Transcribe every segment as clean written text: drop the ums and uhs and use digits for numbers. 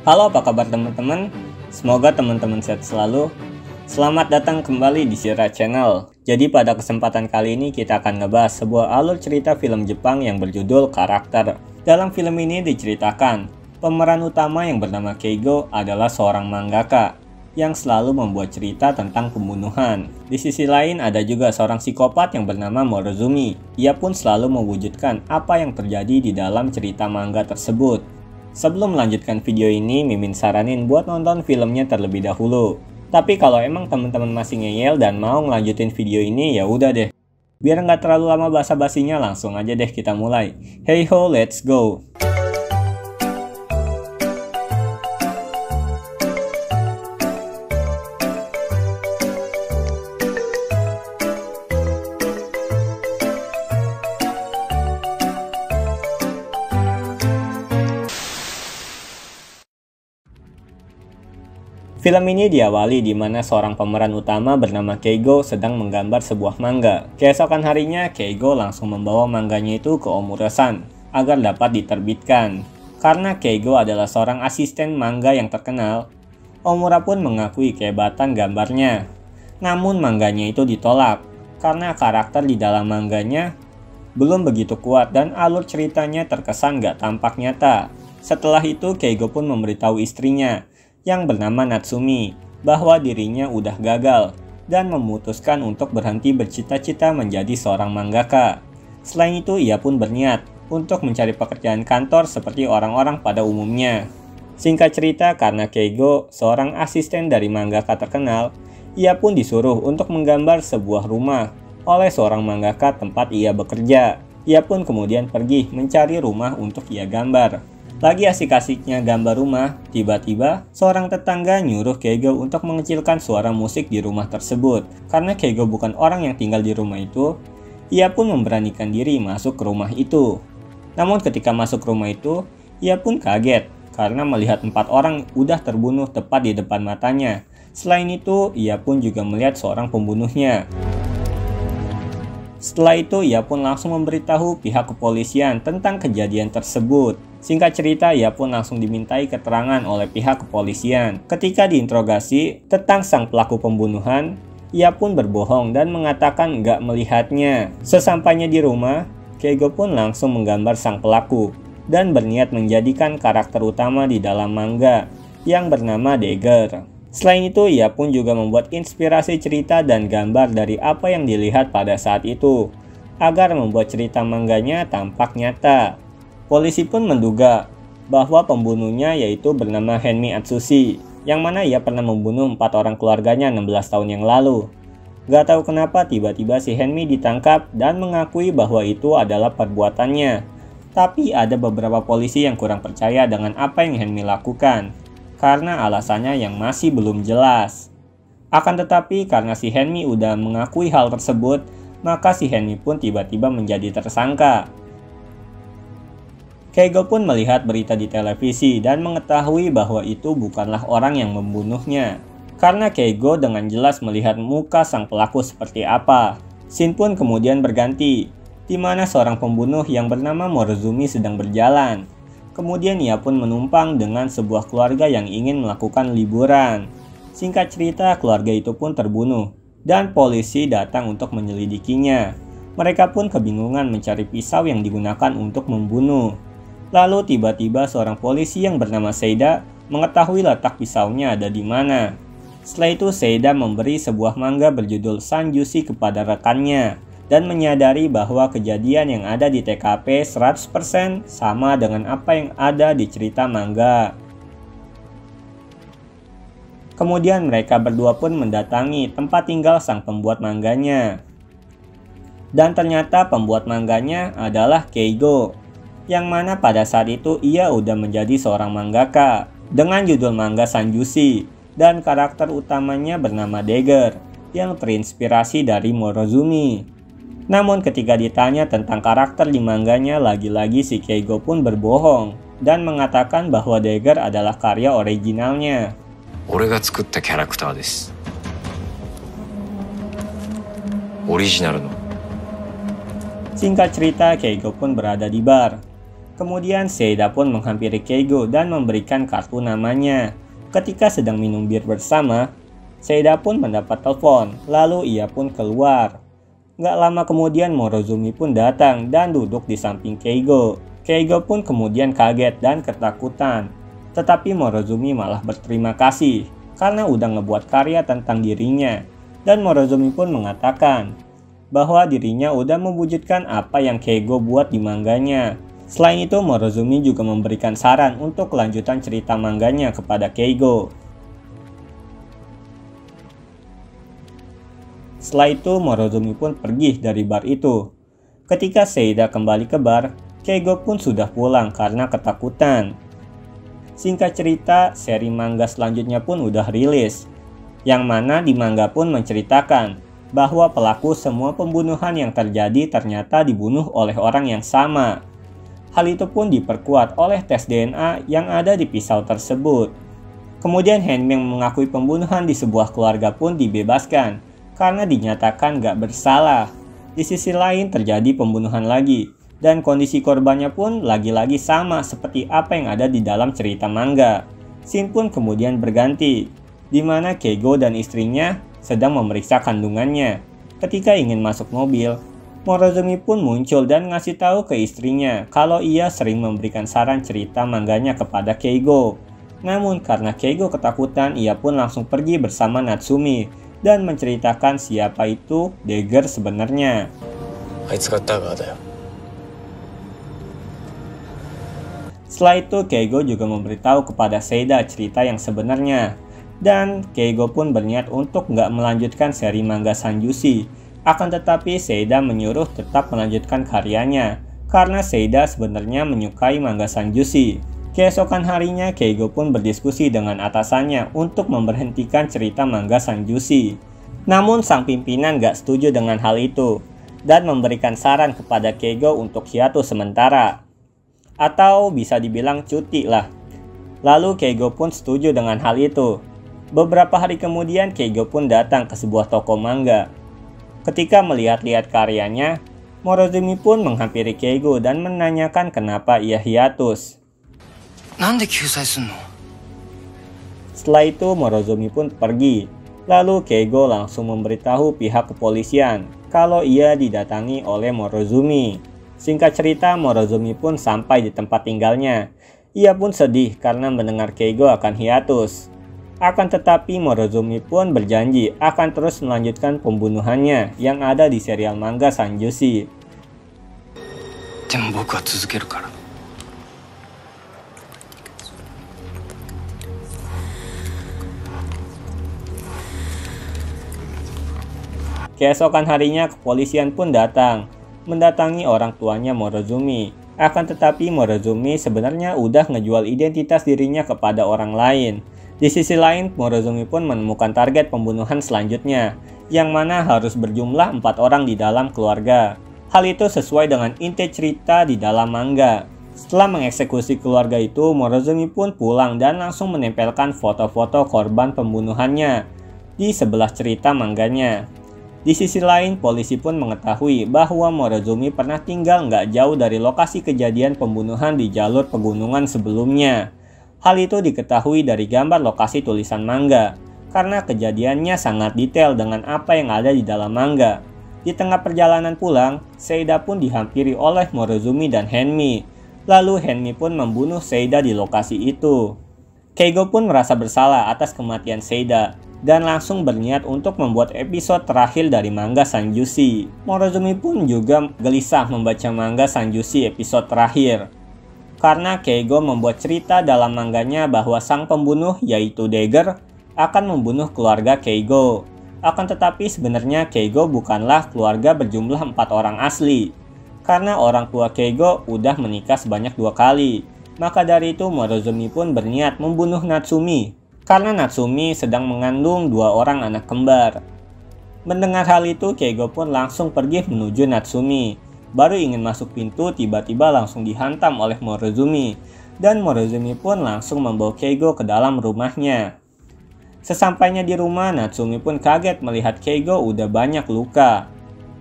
Halo, apa kabar teman-teman? Semoga teman-teman sehat selalu. Selamat datang kembali di Sira Channel. Jadi pada kesempatan kali ini kita akan ngebahas sebuah alur cerita film Jepang yang berjudul Karakter. Dalam film ini diceritakan, pemeran utama yang bernama Keigo adalah seorang mangaka yang selalu membuat cerita tentang pembunuhan. Di sisi lain ada juga seorang psikopat yang bernama Morozumi. Ia pun selalu mewujudkan apa yang terjadi di dalam cerita manga tersebut. Sebelum melanjutkan video ini, Mimin saranin buat nonton filmnya terlebih dahulu. Tapi kalau emang teman-teman masih ngeyel dan mau ngelanjutin video ini, ya udah deh. Biar nggak terlalu lama basa-basinya, langsung aja deh kita mulai. Hey ho, let's go! Film ini diawali di mana seorang pemeran utama bernama Keigo sedang menggambar sebuah manga. Keesokan harinya, Keigo langsung membawa mangganya itu ke Omura-san agar dapat diterbitkan. Karena Keigo adalah seorang asisten manga yang terkenal, Omura pun mengakui kehebatan gambarnya. Namun mangganya itu ditolak karena karakter di dalam mangganya belum begitu kuat dan alur ceritanya terkesan gak tampak nyata. Setelah itu, Keigo pun memberitahu istrinya yang bernama Natsumi bahwa dirinya udah gagal dan memutuskan untuk berhenti bercita-cita menjadi seorang mangaka. Selain itu, ia pun berniat untuk mencari pekerjaan kantor seperti orang-orang pada umumnya. Singkat cerita, karena Keigo seorang asisten dari mangaka terkenal, ia pun disuruh untuk menggambar sebuah rumah oleh seorang mangaka tempat ia bekerja. Ia pun kemudian pergi mencari rumah untuk ia gambar. Lagi asik-asiknya gambar rumah, tiba-tiba seorang tetangga nyuruh Keigo untuk mengecilkan suara musik di rumah tersebut. Karena Keigo bukan orang yang tinggal di rumah itu, ia pun memberanikan diri masuk ke rumah itu. Namun ketika masuk ke rumah itu, ia pun kaget karena melihat 4 orang udah terbunuh tepat di depan matanya. Selain itu, ia pun juga melihat seorang pembunuhnya. Setelah itu, ia pun langsung memberitahu pihak kepolisian tentang kejadian tersebut. Singkat cerita, ia pun langsung dimintai keterangan oleh pihak kepolisian. Ketika diinterogasi tentang sang pelaku pembunuhan, ia pun berbohong dan mengatakan nggak melihatnya. Sesampainya di rumah, Keigo pun langsung menggambar sang pelaku dan berniat menjadikan karakter utama di dalam manga yang bernama Dagger. Selain itu, ia pun juga membuat inspirasi cerita dan gambar dari apa yang dilihat pada saat itu, agar membuat cerita mangganya tampak nyata. Polisi pun menduga bahwa pembunuhnya yaitu bernama Henmi Atsushi, yang mana ia pernah membunuh 4 orang keluarganya 16 tahun yang lalu. Gak tahu kenapa tiba-tiba si Henmi ditangkap dan mengakui bahwa itu adalah perbuatannya. Tapi ada beberapa polisi yang kurang percaya dengan apa yang Henmi lakukan, karena alasannya yang masih belum jelas. Akan tetapi karena si Henmi udah mengakui hal tersebut, maka si Henmi pun tiba-tiba menjadi tersangka. Keigo pun melihat berita di televisi dan mengetahui bahwa itu bukanlah orang yang membunuhnya. Karena Keigo dengan jelas melihat muka sang pelaku seperti apa. Scene pun kemudian berganti, di mana seorang pembunuh yang bernama Morozumi sedang berjalan. Kemudian ia pun menumpang dengan sebuah keluarga yang ingin melakukan liburan. Singkat cerita, keluarga itu pun terbunuh dan polisi datang untuk menyelidikinya. Mereka pun kebingungan mencari pisau yang digunakan untuk membunuh. Lalu tiba-tiba seorang polisi yang bernama Seida mengetahui letak pisaunya ada di mana. Setelah itu Seida memberi sebuah manga berjudul Sanjushi kepada rekannya dan menyadari bahwa kejadian yang ada di TKP 100% sama dengan apa yang ada di cerita manga. Kemudian mereka berdua pun mendatangi tempat tinggal sang pembuat mangganya. Dan ternyata pembuat mangganya adalah Keigo, yang mana pada saat itu ia udah menjadi seorang mangaka dengan judul manga Sanjushi dan karakter utamanya bernama Dagger yang terinspirasi dari Morozumi. Namun ketika ditanya tentang karakter di mangganya, lagi-lagi si Keigo pun berbohong dan mengatakan bahwa Dagger adalah karya originalnya. Singkat cerita, Keigo pun berada di bar Kemudian Seida pun menghampiri Keigo dan memberikan kartu namanya. Ketika sedang minum bir bersama, Seida pun mendapat telepon, lalu ia pun keluar. Gak lama kemudian Morozumi pun datang dan duduk di samping Keigo. Keigo pun kemudian kaget dan ketakutan. Tetapi Morozumi malah berterima kasih karena udah ngebuat karya tentang dirinya. Dan Morozumi pun mengatakan bahwa dirinya udah mewujudkan apa yang Keigo buat di mangganya. Selain itu, Morozumi juga memberikan saran untuk kelanjutan cerita mangganya kepada Keigo. Setelah itu, Morozumi pun pergi dari bar itu. Ketika Seida kembali ke bar, Keigo pun sudah pulang karena ketakutan. Singkat cerita, seri manga selanjutnya pun udah rilis, yang mana di manga pun menceritakan bahwa pelaku semua pembunuhan yang terjadi ternyata dibunuh oleh orang yang sama. Hal itu pun diperkuat oleh tes DNA yang ada di pisau tersebut. Kemudian Hanmi yang mengakui pembunuhan di sebuah keluarga pun dibebaskan karena dinyatakan gak bersalah. Di sisi lain terjadi pembunuhan lagi, dan kondisi korbannya pun lagi-lagi sama seperti apa yang ada di dalam cerita manga. Scene pun kemudian berganti, di mana Keigo dan istrinya sedang memeriksa kandungannya. Ketika ingin masuk mobil, Morozumi pun muncul dan ngasih tahu ke istrinya kalau ia sering memberikan saran cerita mangganya kepada Keigo. Namun karena Keigo ketakutan, ia pun langsung pergi bersama Natsumi dan menceritakan siapa itu Dagger sebenarnya. Setelah itu, Keigo juga memberitahu kepada Seida cerita yang sebenarnya. Dan Keigo pun berniat untuk nggak melanjutkan seri manga Sanjushi. Akan tetapi Seida menyuruh tetap melanjutkan karyanya karena Seida sebenarnya menyukai manga Sanjushi. Keesokan harinya Keigo pun berdiskusi dengan atasannya untuk memberhentikan cerita manga Sanjushi. Namun sang pimpinan gak setuju dengan hal itu dan memberikan saran kepada Keigo untuk hiatus sementara, atau bisa dibilang cuti lah. Lalu Keigo pun setuju dengan hal itu. Beberapa hari kemudian Keigo pun datang ke sebuah toko manga. Ketika melihat-lihat karyanya, Morozumi pun menghampiri Keigo dan menanyakan kenapa ia hiatus. Setelah itu Morozumi pun pergi. Lalu Keigo langsung memberitahu pihak kepolisian kalau ia didatangi oleh Morozumi. Singkat cerita, Morozumi pun sampai di tempat tinggalnya. Ia pun sedih karena mendengar Keigo akan hiatus. Akan tetapi Morozumi pun berjanji akan terus melanjutkan pembunuhannya yang ada di serial manga Sanjushi. Keesokan harinya kepolisian pun datang, mendatangi orang tuanya Morozumi. Akan tetapi Morozumi sebenarnya udah ngejual identitas dirinya kepada orang lain. Di sisi lain, Morozumi pun menemukan target pembunuhan selanjutnya, yang mana harus berjumlah 4 orang di dalam keluarga. Hal itu sesuai dengan inti cerita di dalam manga. Setelah mengeksekusi keluarga itu, Morozumi pun pulang dan langsung menempelkan foto-foto korban pembunuhannya di sebelah cerita mangganya. Di sisi lain, polisi pun mengetahui bahwa Morozumi pernah tinggal nggak jauh dari lokasi kejadian pembunuhan di jalur pegunungan sebelumnya. Hal itu diketahui dari gambar lokasi tulisan manga, karena kejadiannya sangat detail dengan apa yang ada di dalam manga. Di tengah perjalanan pulang, Seida pun dihampiri oleh Morozumi dan Hanmi. Lalu Hanmi pun membunuh Seida di lokasi itu. Keigo pun merasa bersalah atas kematian Seida, dan langsung berniat untuk membuat episode terakhir dari manga Sanjushi. Morozumi pun juga gelisah membaca manga Sanjushi episode terakhir, karena Keigo membuat cerita dalam mangganya bahwa sang pembunuh yaitu Dagger akan membunuh keluarga Keigo. Akan tetapi sebenarnya Keigo bukanlah keluarga berjumlah 4 orang asli, karena orang tua Keigo udah menikah sebanyak 2 kali. Maka dari itu Morozumi pun berniat membunuh Natsumi, karena Natsumi sedang mengandung 2 orang anak kembar. Mendengar hal itu, Keigo pun langsung pergi menuju Natsumi. Baru ingin masuk pintu, tiba-tiba langsung dihantam oleh Morozumi, dan Morozumi pun langsung membawa Keigo ke dalam rumahnya. Sesampainya di rumah, Natsumi pun kaget melihat Keigo udah banyak luka.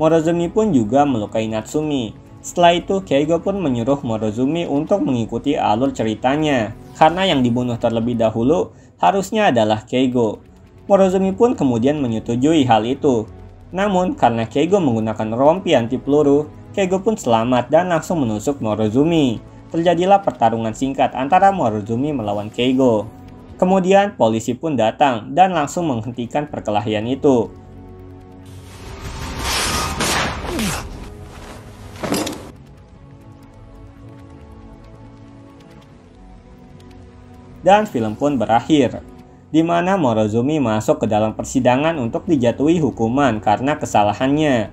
Morozumi pun juga melukai Natsumi, Setelah itu, Keigo pun menyuruh Morozumi untuk mengikuti alur ceritanya, karena yang dibunuh terlebih dahulu harusnya adalah Keigo. Morozumi pun kemudian menyetujui hal itu. Namun, karena Keigo menggunakan rompi anti peluru, Keigo pun selamat dan langsung menusuk Morozumi. Terjadilah pertarungan singkat antara Morozumi melawan Keigo. Kemudian, polisi pun datang dan langsung menghentikan perkelahian itu. Dan film pun berakhir, di mana Morozumi masuk ke dalam persidangan untuk dijatuhi hukuman karena kesalahannya.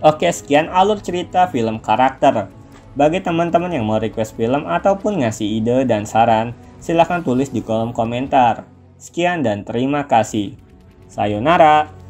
Oke, sekian alur cerita film karakter. Bagi teman-teman yang mau request film ataupun ngasih ide dan saran, silahkan tulis di kolom komentar. Sekian dan terima kasih. Sayonara.